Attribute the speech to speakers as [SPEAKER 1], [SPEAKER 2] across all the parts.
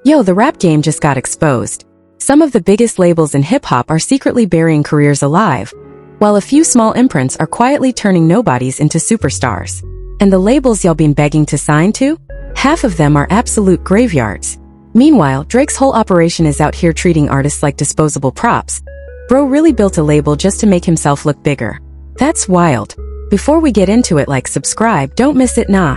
[SPEAKER 1] Yo, the rap game just got exposed. Some of the biggest labels in hip-hop are secretly burying careers alive, while a few small imprints are quietly turning nobodies into superstars. And the labels y'all been begging to sign to? Half of them are absolute graveyards. Meanwhile, Drake's whole operation is out here treating artists like disposable props. Bro really built a label just to make himself look bigger. That's wild. Before we get into it, like, subscribe, don't miss it, nah.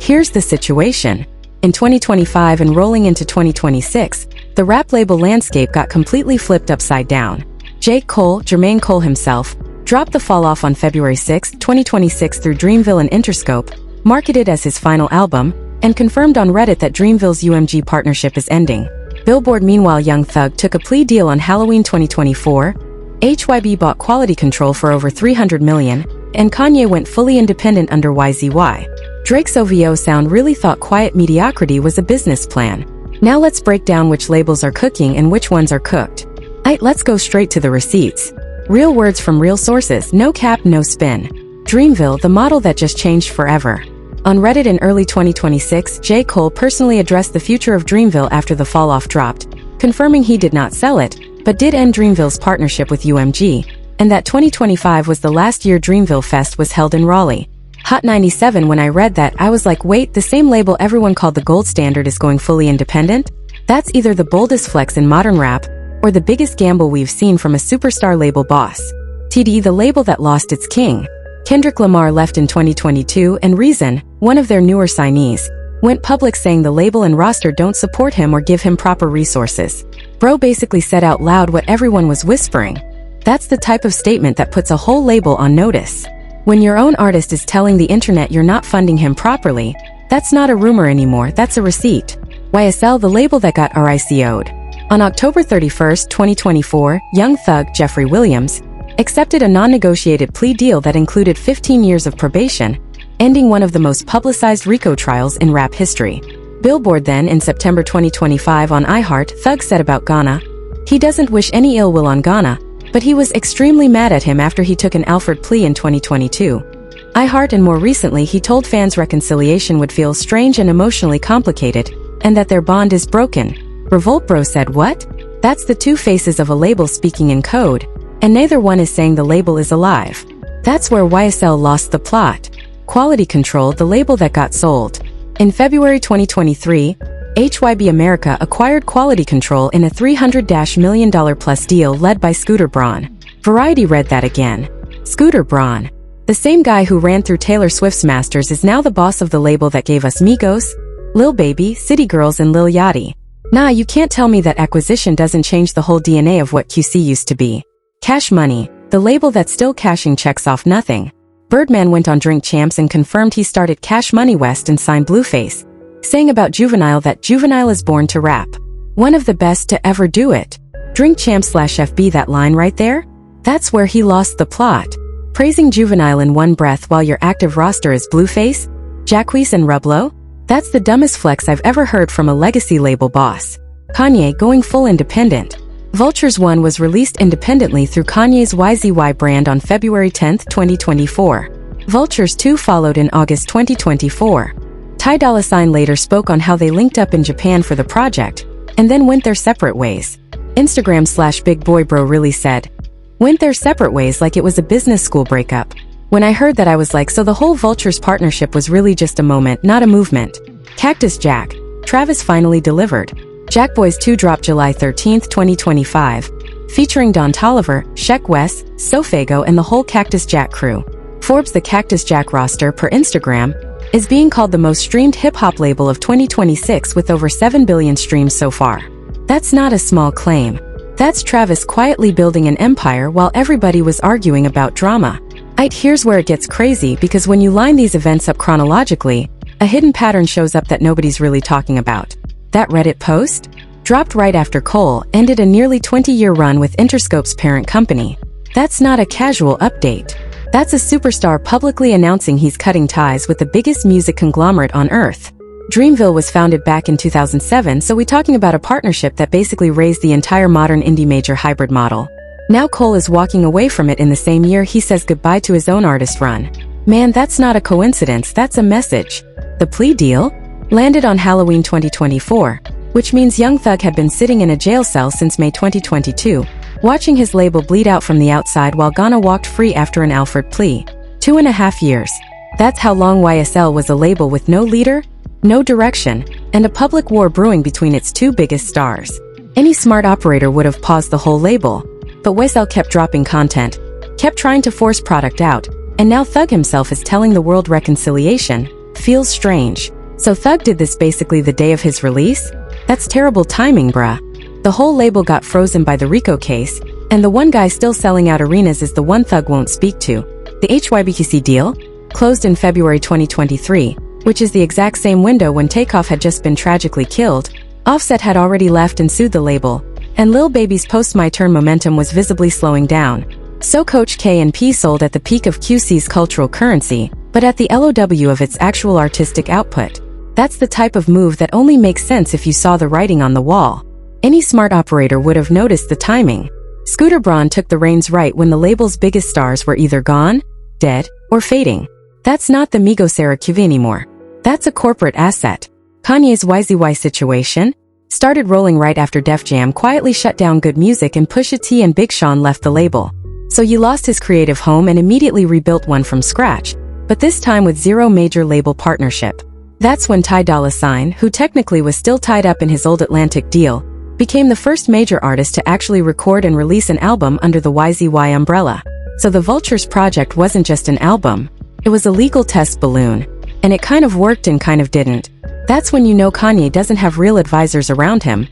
[SPEAKER 1] Here's the situation. In 2025 and rolling into 2026, the rap label landscape got completely flipped upside down. J. Cole, Jermaine Cole himself, dropped the Fall Off on February 6, 2026 through Dreamville and Interscope, marketed as his final album, and confirmed on Reddit that Dreamville's UMG partnership is ending. Billboard. Meanwhile, Young Thug took a plea deal on Halloween 2024, HYB bought Quality Control for over $300 million, and Kanye went fully independent under YZY. Drake's OVO sound really thought quiet mediocrity was a business plan. Now let's break down which labels are cooking and which ones are cooked. Let's go straight to the receipts. Real words from real sources, no cap, no spin. Dreamville, the model that just changed forever. On Reddit in early 2026, J. Cole personally addressed the future of Dreamville after the Fall Off dropped, confirming he did not sell it, but did end Dreamville's partnership with UMG, and that 2025 was the last year Dreamville Fest was held in Raleigh. Hot 97. When I read that, I was like, wait, the same label everyone called the gold standard is going fully independent? That's either the boldest flex in modern rap, or the biggest gamble we've seen from a superstar label boss. TD, the label that lost its king. Kendrick Lamar left in 2022, and Reason, one of their newer signees, went public saying the label and roster don't support him or give him proper resources. Bro basically said out loud what everyone was whispering. That's the type of statement that puts a whole label on notice. When your own artist is telling the internet you're not funding him properly, that's not a rumor anymore, that's a receipt. YSL, the label that got RICO'd. On October 31, 2024, Young Thug, Jeffrey Williams, accepted a non-negotiated plea deal that included 15 years of probation, ending one of the most publicized RICO trials in rap history. Billboard. Then, in September 2025 on iHeart, Thug said about Ghana, he doesn't wish any ill will on Ghana, but he was extremely mad at him after he took an Alford plea in 2022. iHeart. And more recently, he told fans reconciliation would feel strange and emotionally complicated, and that their bond is broken. Revolt Bro said what? That's the two faces of a label speaking in code, and neither one is saying the label is alive. That's where YSL lost the plot. Quality Control, the label that got sold. In February 2023, HYB America acquired Quality Control in a $300 million plus deal led by Scooter Braun. Variety read that again. Scooter Braun, the same guy who ran through Taylor Swift's masters, is now the boss of the label that gave us Migos, Lil Baby, City Girls, and Lil Yachty. Nah, you can't tell me that acquisition doesn't change the whole DNA of what QC used to be. Cash Money, the label that's still cashing checks off nothing. Birdman went on Drink Champs and confirmed he started Cash Money West and signed Blueface, saying about Juvenile that Juvenile is born to rap. One of the best to ever do it. Drink Champs/FB, that line right there? That's where he lost the plot. Praising Juvenile in one breath while your active roster is Blueface, Jacquees, and Rublo? That's the dumbest flex I've ever heard from a legacy label boss. Kanye going full independent. Vultures 1 was released independently through Kanye's YZY brand on February 10, 2024. Vultures 2 followed in August 2024. Ty Dolla $ign later spoke on how they linked up in Japan for the project, and then went their separate ways. Instagram/Big Boy Bro really said, went their separate ways, like it was a business school breakup. When I heard that, I was like, so the whole Vultures partnership was really just a moment, not a movement. Cactus Jack. Travis finally delivered. Jack Boys 2 dropped July 13, 2025, featuring Don Toliver, Sheck Wes, Sofago, and the whole Cactus Jack crew. Forbes. The Cactus Jack roster, per Instagram, is being called the most streamed hip-hop label of 2026 with over 7 billion streams so far. That's not a small claim. That's Travis quietly building an empire while everybody was arguing about drama. Here's where it gets crazy, because when you line these events up chronologically, a hidden pattern shows up that nobody's really talking about. That Reddit post, dropped right after Cole ended a nearly 20-year run with Interscope's parent company. That's not a casual update. That's a superstar publicly announcing he's cutting ties with the biggest music conglomerate on earth. Dreamville was founded back in 2007, so we're talking about a partnership that basically raised the entire modern indie major hybrid model. Now Cole is walking away from it in the same year he says goodbye to his own artist run. Man, that's not a coincidence, that's a message. The plea deal? Landed on Halloween 2024. which means Young Thug had been sitting in a jail cell since May 2022, watching his label bleed out from the outside while Ghana walked free after an Alford plea. 2.5 years. That's how long YSL was a label with no leader, no direction, and a public war brewing between its two biggest stars. Any smart operator would have paused the whole label, but YSL kept dropping content, kept trying to force product out, and now Thug himself is telling the world reconciliation. Feels strange. So Thug did this basically the day of his release? That's terrible timing, bruh. The whole label got frozen by the RICO case, and the one guy still selling out arenas is the one Thug won't speak to. The HYBKC deal? Closed in February 2023, which is the exact same window when Takeoff had just been tragically killed, Offset had already left and sued the label, and Lil Baby's post-My Turn momentum was visibly slowing down. So Coach K and P sold at the peak of QC's cultural currency, but at the LOW of its actual artistic output. That's the type of move that only makes sense if you saw the writing on the wall. Any smart operator would have noticed the timing. Scooter Braun took the reins right when the label's biggest stars were either gone, dead, or fading. That's not the Migos era QV anymore. That's a corporate asset. Kanye's YZY situation started rolling right after Def Jam quietly shut down Good Music and Pusha T and Big Sean left the label. So he lost his creative home and immediately rebuilt one from scratch, but this time with zero major label partnership. That's when Ty Dolla $ign, who technically was still tied up in his old Atlantic deal, became the first major artist to actually record and release an album under the YZY umbrella. So the Vultures project wasn't just an album, it was a legal test balloon. And it kind of worked and kind of didn't. That's when you know Kanye doesn't have real advisors around him.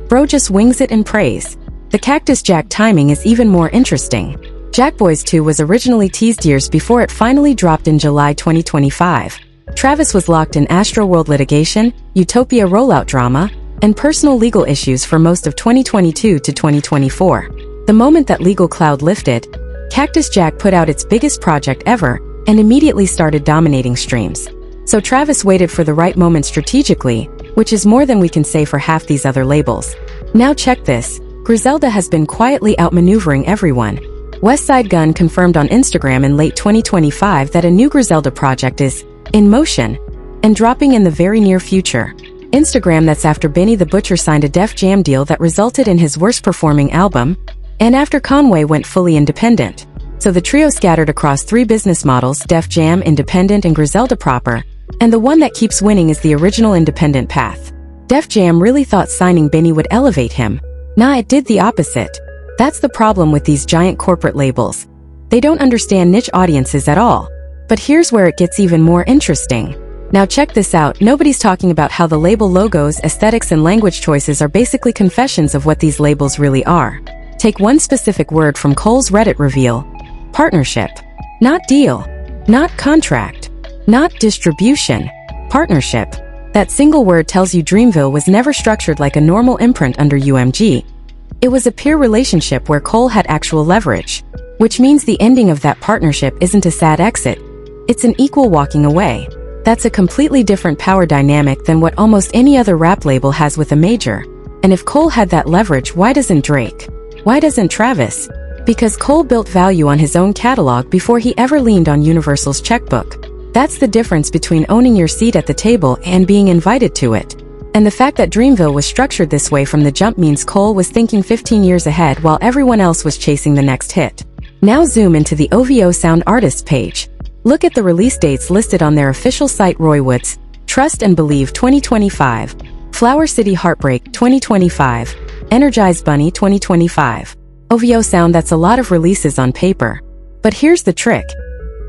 [SPEAKER 1] Bro just wings it and prays. The Cactus Jack timing is even more interesting. Jack Boys 2 was originally teased years before it finally dropped in July 2025. Travis was locked in Astroworld litigation, Utopia rollout drama, and personal legal issues for most of 2022 to 2024. The moment that legal cloud lifted, Cactus Jack put out its biggest project ever and immediately started dominating streams. So Travis waited for the right moment strategically, which is more than we can say for half these other labels. Now check this. Griselda has been quietly outmaneuvering everyone. Westside Gunn confirmed on Instagram in late 2025 that a new Griselda project is in motion and dropping in the very near future. Instagram that's after Benny the Butcher signed a Def Jam deal that resulted in his worst performing album, and after Conway went fully independent. So the trio scattered across 3 business models: Def Jam, Independent, and Griselda proper, and the one that keeps winning is the original independent path. Def Jam really thought signing Benny would elevate him. Nah, it did the opposite. That's the problem with these giant corporate labels. They don't understand niche audiences at all. But here's where it gets even more interesting. Now check this out. Nobody's talking about how the label logos, aesthetics, and language choices are basically confessions of what these labels really are. Take one specific word from Cole's Reddit reveal. Partnership. Not deal. Not contract. Not distribution. Partnership. That single word tells you Dreamville was never structured like a normal imprint under UMG. It was a peer relationship where Cole had actual leverage, which means the ending of that partnership isn't a sad exit. It's an equal walking away. That's a completely different power dynamic than what almost any other rap label has with a major. And if Cole had that leverage, why doesn't Drake? Why doesn't Travis? Because Cole built value on his own catalog before he ever leaned on Universal's checkbook. That's the difference between owning your seat at the table and being invited to it. And the fact that Dreamville was structured this way from the jump means Cole was thinking 15 years ahead while everyone else was chasing the next hit. Now zoom into the OVO Sound Artists page. Look at the release dates listed on their official site: Roy Woods, Trust and Believe 2025, Flower City Heartbreak 2025, Energize Bunny 2025. OVO Sound, that's a lot of releases on paper. But here's the trick.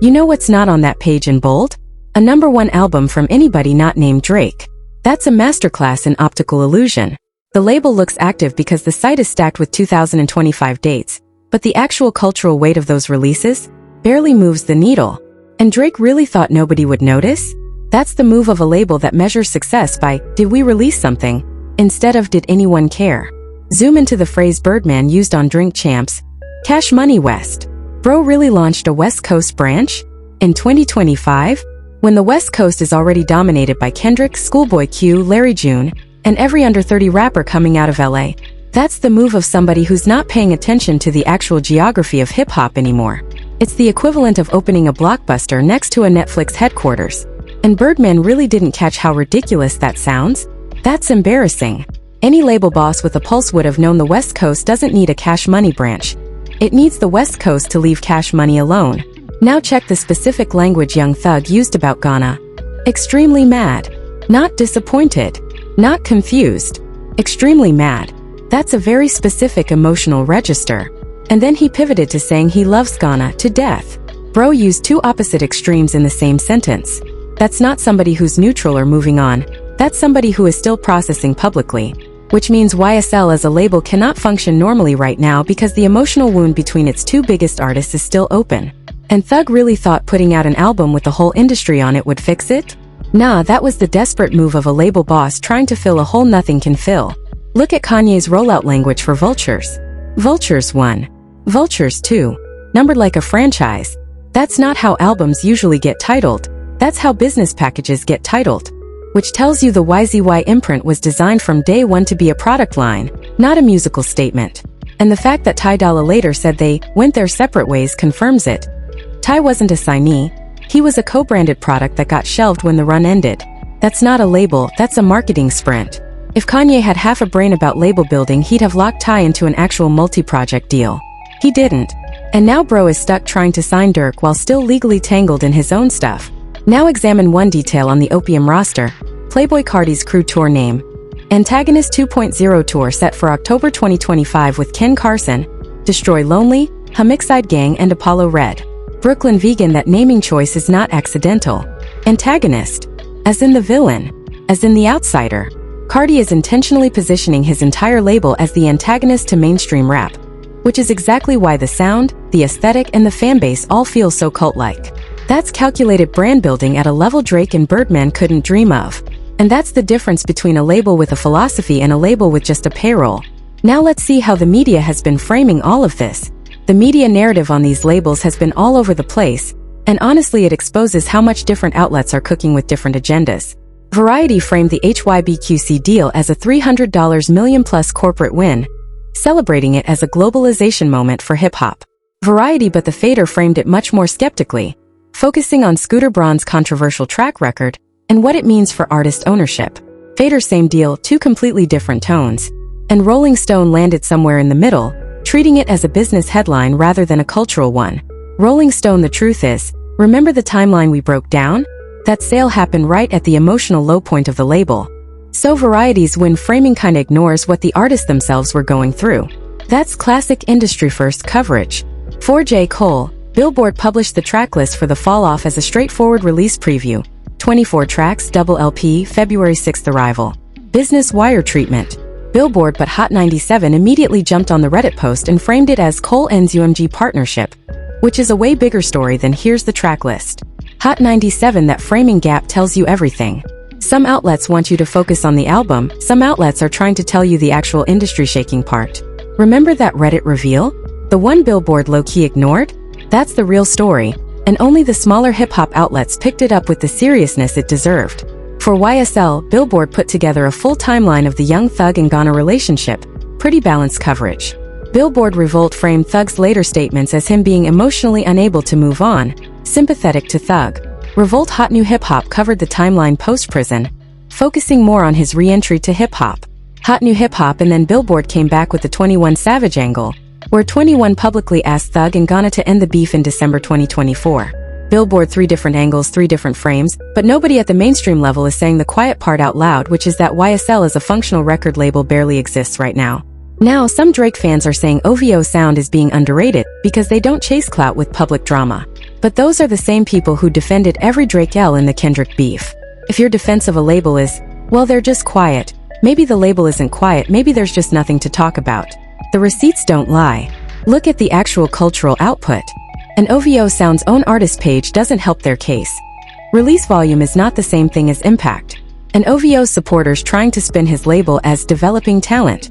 [SPEAKER 1] You know what's not on that page in bold? A #1 album from anybody not named Drake. That's a masterclass in optical illusion. The label looks active because the site is stacked with 2025 dates, but the actual cultural weight of those releases barely moves the needle. And Drake really thought nobody would notice? That's the move of a label that measures success by, did we release something, instead of did anyone care? Zoom into the phrase Birdman used on Drink Champs. Cash Money West. Bro really launched a West Coast branch? In 2025? When the West Coast is already dominated by Kendrick, Schoolboy Q, Larry June, and every under 30 rapper coming out of LA. That's the move of somebody who's not paying attention to the actual geography of hip-hop anymore. It's the equivalent of opening a Blockbuster next to a Netflix headquarters. And Birdman really didn't catch how ridiculous that sounds? That's embarrassing. Any label boss with a pulse would have known the West Coast doesn't need a Cash Money branch. It needs the West Coast to leave Cash Money alone. Now check the specific language Young Thug used about Ghana. Extremely mad. Not disappointed. Not confused. Extremely mad. That's a very specific emotional register. And then he pivoted to saying he loves Ghana to death. Bro used two opposite extremes in the same sentence. That's not somebody who's neutral or moving on. That's somebody who is still processing publicly. Which means YSL as a label cannot function normally right now because the emotional wound between its two biggest artists is still open. And Thug really thought putting out an album with the whole industry on it would fix it? Nah, that was the desperate move of a label boss trying to fill a hole nothing can fill. Look at Kanye's rollout language for Vultures. Vultures 1. Vultures 2. Numbered like a franchise. That's not how albums usually get titled. That's how business packages get titled. Which tells you the YZY imprint was designed from day one to be a product line, not a musical statement. And the fact that Ty Dolla later said they went their separate ways confirms it. Ty wasn't a signee. He was a co-branded product that got shelved when the run ended. That's not a label, that's a marketing sprint. If Kanye had half a brain about label building, he'd have locked Ty into an actual multi-project deal. He didn't. And now bro is stuck trying to sign Dirk while still legally tangled in his own stuff. Now examine one detail on the Opium roster. Playboi Carti's crew tour name. Antagonist 2.0 tour set for October 2025 with Ken Carson, Destroy Lonely, Homicide Gang and Apollo Red. Brooklyn Vegan. That naming choice is not accidental. Antagonist. As in the villain. As in the outsider. Carti is intentionally positioning his entire label as the antagonist to mainstream rap. Which is exactly why the sound, the aesthetic and the fanbase all feel so cult-like. That's calculated brand building at a level Drake and Birdman couldn't dream of. And that's the difference between a label with a philosophy and a label with just a payroll. Now let's see how the media has been framing all of this. The media narrative on these labels has been all over the place, and honestly it exposes how much different outlets are cooking with different agendas. Variety framed the HYBQC deal as a $300 million-plus corporate win, celebrating it as a globalization moment for hip-hop. Variety but the Fader framed it much more skeptically, focusing on Scooter Braun's controversial track record and what it means for artist ownership. Fader same deal, two completely different tones. And Rolling Stone landed somewhere in the middle, treating it as a business headline rather than a cultural one. Rolling Stone. The truth is, remember the timeline we broke down? That sale happened right at the emotional low point of the label. So Variety's win framing kinda ignores what the artists themselves were going through. That's classic industry-first coverage. For J. Cole, Billboard published the track list for the fall off as a straightforward release preview. 24 tracks, double LP, February 6th arrival. Business wire treatment. Billboard but Hot 97 immediately jumped on the Reddit post and framed it as Cole ends UMG partnership, which is a way bigger story than here's the track list. Hot 97. That framing gap tells you everything. Some outlets want you to focus on the album, some outlets are trying to tell you the actual industry shaking part. Remember that Reddit reveal? The one Billboard low-key ignored? That's the real story, and only the smaller hip-hop outlets picked it up with the seriousness it deserved. For YSL, Billboard put together a full timeline of the Young Thug and Ghana relationship, pretty balanced coverage. Billboard Revolt framed Thug's later statements as him being emotionally unable to move on, sympathetic to Thug. Revolt Hot New Hip Hop covered the timeline post-prison, focusing more on his re-entry to hip-hop. Hot New Hip Hop. And then Billboard came back with the 21 Savage angle, where 21 publicly asked Thug and Ghana to end the beef in December 2024. Billboard. 3 different angles, 3 different frames, but nobody at the mainstream level is saying the quiet part out loud, which is that YSL as a functional record label barely exists right now. Now, some Drake fans are saying OVO sound is being underrated because they don't chase clout with public drama. But those are the same people who defended every Drake L in the Kendrick beef. If your defense of a label is, well, they're just quiet, maybe the label isn't quiet, maybe there's just nothing to talk about. The receipts don't lie. Look at the actual cultural output. An OVO Sound's own artist page doesn't help their case. Release volume is not the same thing as impact. An OVO supporter's trying to spin his label as developing talent.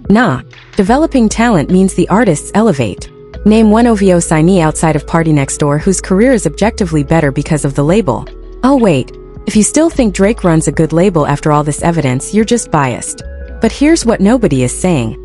[SPEAKER 1] Nah, developing talent means the artists elevate. Name one OVO signee outside of Party Next Door whose career is objectively better because of the label. Oh wait, if you still think Drake runs a good label after all this evidence, you're just biased. But here's what nobody is saying.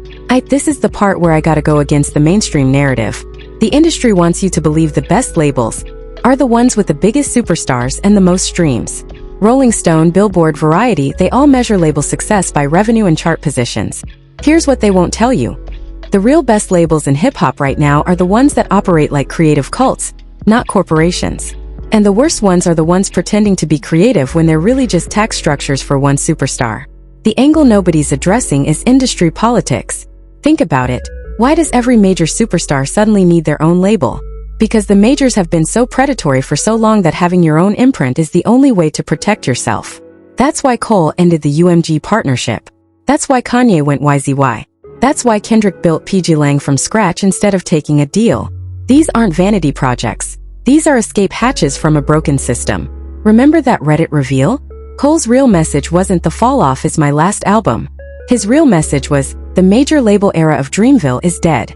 [SPEAKER 1] This is the part where I gotta go against the mainstream narrative. The industry wants you to believe the best labels are the ones with the biggest superstars and the most streams. Rolling Stone, Billboard, Variety, they all measure label success by revenue and chart positions. Here's what they won't tell you. The real best labels in hip-hop right now are the ones that operate like creative cults, not corporations. And the worst ones are the ones pretending to be creative when they're really just tax structures for one superstar. The angle nobody's addressing is industry politics. Think about it. Why does every major superstar suddenly need their own label? Because the majors have been so predatory for so long that having your own imprint is the only way to protect yourself. That's why Cole ended the UMG partnership. That's why Kanye went YZY. That's why Kendrick built PGLang from scratch instead of taking a deal. These aren't vanity projects. These are escape hatches from a broken system. Remember that Reddit reveal? Cole's real message wasn't "the fall off is my last album." His real message was, "The major label era of Dreamville is dead."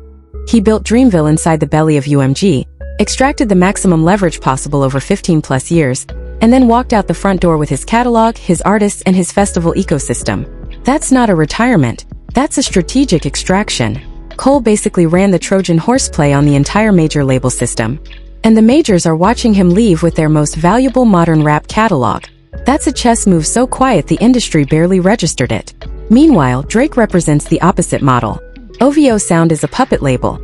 [SPEAKER 1] He built Dreamville inside the belly of UMG, extracted the maximum leverage possible over 15 plus years, and then walked out the front door with his catalog, his artists, and his festival ecosystem. That's not a retirement. That's a strategic extraction. Cole basically ran the Trojan horse play on the entire major label system. And the majors are watching him leave with their most valuable modern rap catalog. That's a chess move so quiet the industry barely registered it. Meanwhile, Drake represents the opposite model. OVO Sound is a puppet label.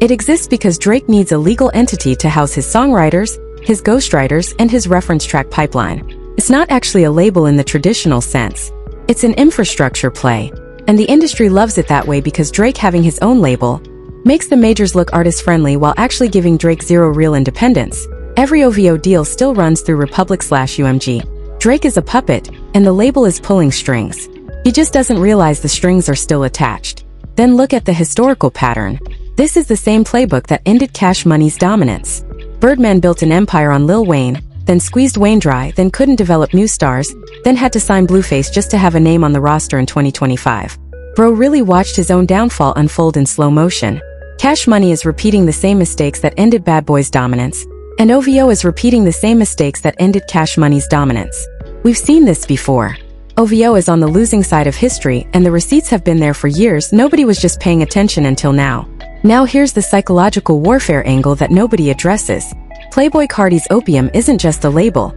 [SPEAKER 1] It exists because Drake needs a legal entity to house his songwriters, his ghostwriters, and his reference track pipeline. It's not actually a label in the traditional sense. It's an infrastructure play. And the industry loves it that way because Drake having his own label makes the majors look artist-friendly while actually giving Drake zero real independence. Every OVO deal still runs through Republic/UMG. Drake is a puppet, and the label is pulling strings. He just doesn't realize the strings are still attached. Then look at the historical pattern. This is the same playbook that ended Cash Money's dominance. Birdman built an empire on Lil Wayne, then squeezed Wayne dry, then couldn't develop new stars, then had to sign Blueface just to have a name on the roster in 2025. Bro really watched his own downfall unfold in slow motion. Cash Money is repeating the same mistakes that ended Bad Boy's dominance, and OVO is repeating the same mistakes that ended Cash Money's dominance. We've seen this before. OVO is on the losing side of history, and the receipts have been there for years. Nobody was just paying attention until now. Now here's the psychological warfare angle that nobody addresses. Playboi Carti's Opium isn't just a label.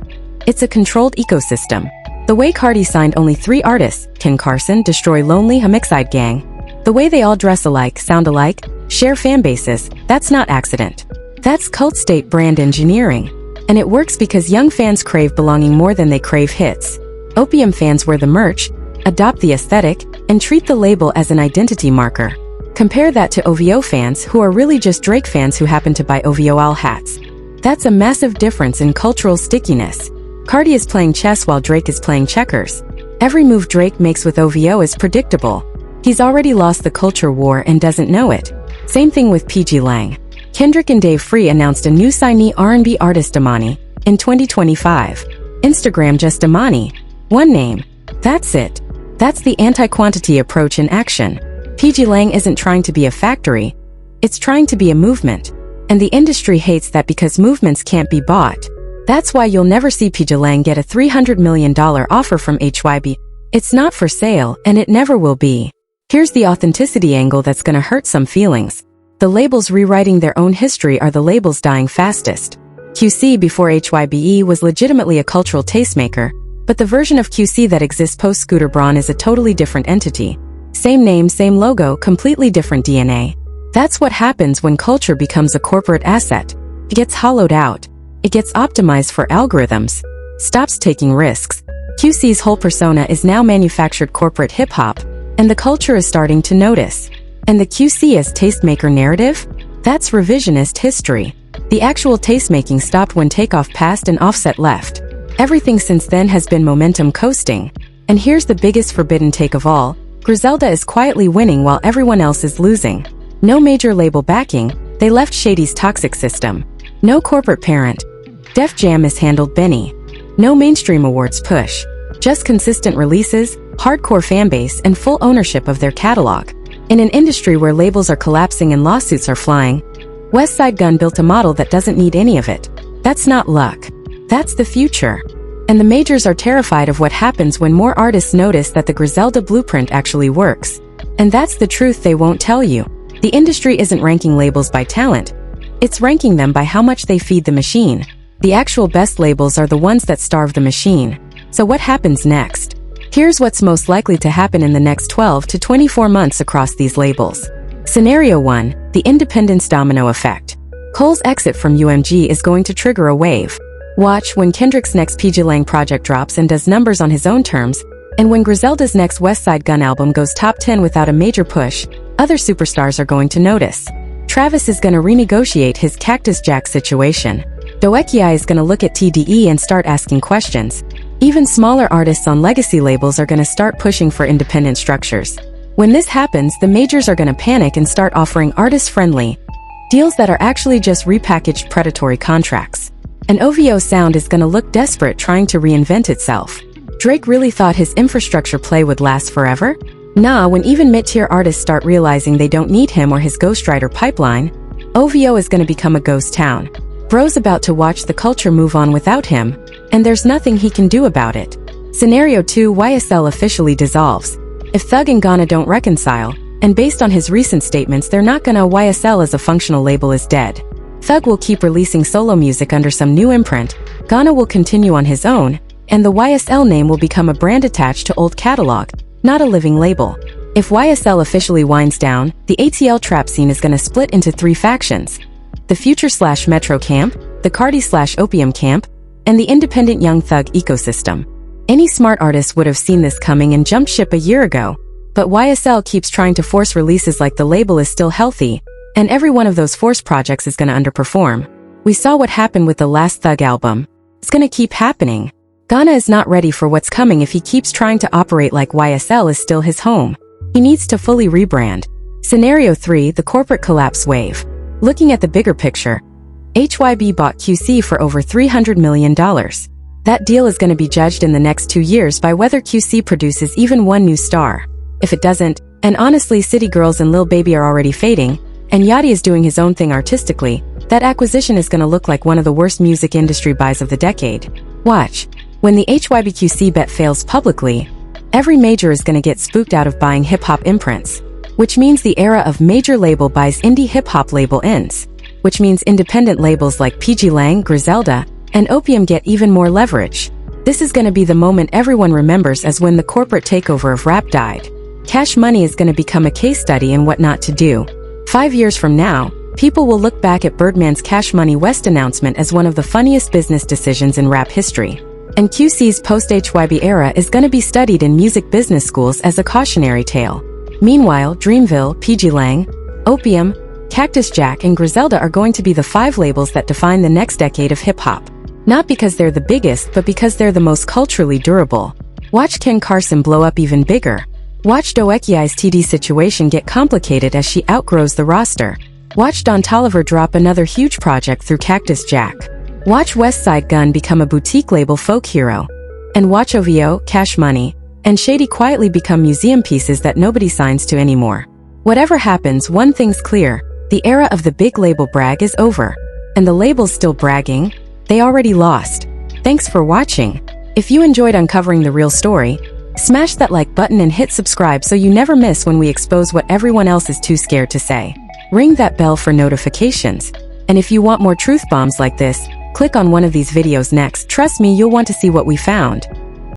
[SPEAKER 1] It's a controlled ecosystem. The way Carti signed only 3 artists, Ken Carson, Destroy Lonely, Homixide Gang. The way they all dress alike, sound alike, share fan bases, that's not accident. That's cult state brand engineering. And it works because young fans crave belonging more than they crave hits. Opium fans wear the merch, adopt the aesthetic, and treat the label as an identity marker. Compare that to OVO fans who are really just Drake fans who happen to buy OVO all hats. That's a massive difference in cultural stickiness. Carti is playing chess while Drake is playing checkers. Every move Drake makes with OVO is predictable. He's already lost the culture war and doesn't know it. Same thing with PGLang. Kendrick and Dave Free announced a new signee R&B artist Imani in 2025. Instagram just Imani. One name. That's it. That's the anti-quantity approach in action. PGLang isn't trying to be a factory. It's trying to be a movement. And the industry hates that because movements can't be bought. That's why you'll never see PGLang get a $300 million offer from HYB. It's not for sale, and it never will be. Here's the authenticity angle that's gonna hurt some feelings. The labels rewriting their own history are the labels dying fastest. QC before HYBE was legitimately a cultural tastemaker, but the version of QC that exists post-Scooter Braun is a totally different entity. Same name, same logo, completely different DNA. That's what happens when culture becomes a corporate asset. It gets hollowed out. It gets optimized for algorithms. Stops taking risks. QC's whole persona is now manufactured corporate hip-hop, and the culture is starting to notice. And the QC as tastemaker narrative? That's revisionist history. The actual tastemaking stopped when Takeoff passed and Offset left. Everything since then has been momentum coasting. And here's the biggest forbidden take of all. Griselda is quietly winning while everyone else is losing. No major label backing, they left Shady's toxic system. No corporate parent. Def Jam mishandled Benny. No mainstream awards push. Just consistent releases, hardcore fanbase, and full ownership of their catalog. In an industry where labels are collapsing and lawsuits are flying, Westside Gunn built a model that doesn't need any of it. That's not luck. That's the future. And the majors are terrified of what happens when more artists notice that the Griselda blueprint actually works. And that's the truth they won't tell you. The industry isn't ranking labels by talent. It's ranking them by how much they feed the machine. The actual best labels are the ones that starve the machine. So what happens next? Here's what's most likely to happen in the next 12 to 24 months across these labels. Scenario 1, the independence domino effect. Cole's exit from UMG is going to trigger a wave. Watch when Kendrick's next PGLang project drops and does numbers on his own terms, and when Griselda's next Westside Gunn album goes top 10 without a major push, other superstars are going to notice. Travis is going to renegotiate his Cactus Jack situation. Doekiai is going to look at TDE and start asking questions. Even smaller artists on legacy labels are going to start pushing for independent structures. When this happens, the majors are going to panic and start offering artist-friendly deals that are actually just repackaged predatory contracts. And OVO sound is going to look desperate trying to reinvent itself. Drake really thought his infrastructure play would last forever? Nah, when even mid-tier artists start realizing they don't need him or his ghostwriter pipeline, OVO is going to become a ghost town. Bro's about to watch the culture move on without him, and there's nothing he can do about it. Scenario 2, YSL officially dissolves. If Thug and Ghana don't reconcile, and based on his recent statements they're not gonna, YSL as a functional label is dead. Thug will keep releasing solo music under some new imprint, Ghana will continue on his own, and the YSL name will become a brand attached to old catalog, not a living label. If YSL officially winds down, the ATL trap scene is gonna split into 3 factions. The Future/Metro camp, the Carti/Opium camp, and the independent Young Thug ecosystem. Any smart artist would have seen this coming and jumped ship a year ago. But YSL keeps trying to force releases like the label is still healthy, and every one of those forced projects is gonna underperform. We saw what happened with the last Thug album. It's gonna keep happening. Ghana is not ready for what's coming if he keeps trying to operate like YSL is still his home. He needs to fully rebrand. Scenario 3, the corporate collapse wave. Looking at the bigger picture, HYB bought QC for over $300 million. That deal is gonna be judged in the next 2 years by whether QC produces even one new star. If it doesn't, and honestly City Girls and Lil Baby are already fading, and Yachty is doing his own thing artistically, that acquisition is gonna look like one of the worst music industry buys of the decade. Watch. When the HYBQC bet fails publicly, every major is gonna get spooked out of buying hip-hop imprints. Which means the era of major label buys indie hip-hop label ends. Which means independent labels like PGLang, Griselda, and Opium get even more leverage. This is gonna be the moment everyone remembers as when the corporate takeover of rap died. Cash Money is going to become a case study in what not to do. 5 years from now, people will look back at Birdman's Cash Money West announcement as one of the funniest business decisions in rap history. And QC's post-HYB era is going to be studied in music business schools as a cautionary tale. Meanwhile, Dreamville, PGLang, Opium, Cactus Jack, and Griselda are going to be the 5 labels that define the next decade of hip-hop. Not because they're the biggest, but because they're the most culturally durable. Watch Ken Carson blow up even bigger. Watch Doekiai's TD situation get complicated as she outgrows the roster. Watch Don Toliver drop another huge project through Cactus Jack. Watch Westside Gunn become a boutique label folk hero. And watch OVO, Cash Money, and Shady quietly become museum pieces that nobody signs to anymore. Whatever happens, one thing's clear, the era of the big label brag is over. And the labels still bragging? They already lost. Thanks for watching. If you enjoyed uncovering the real story, smash that like button and hit subscribe so you never miss when we expose what everyone else is too scared to say. Ring that bell for notifications. And if you want more truth bombs like this, click on one of these videos next. Trust me, you'll want to see what we found.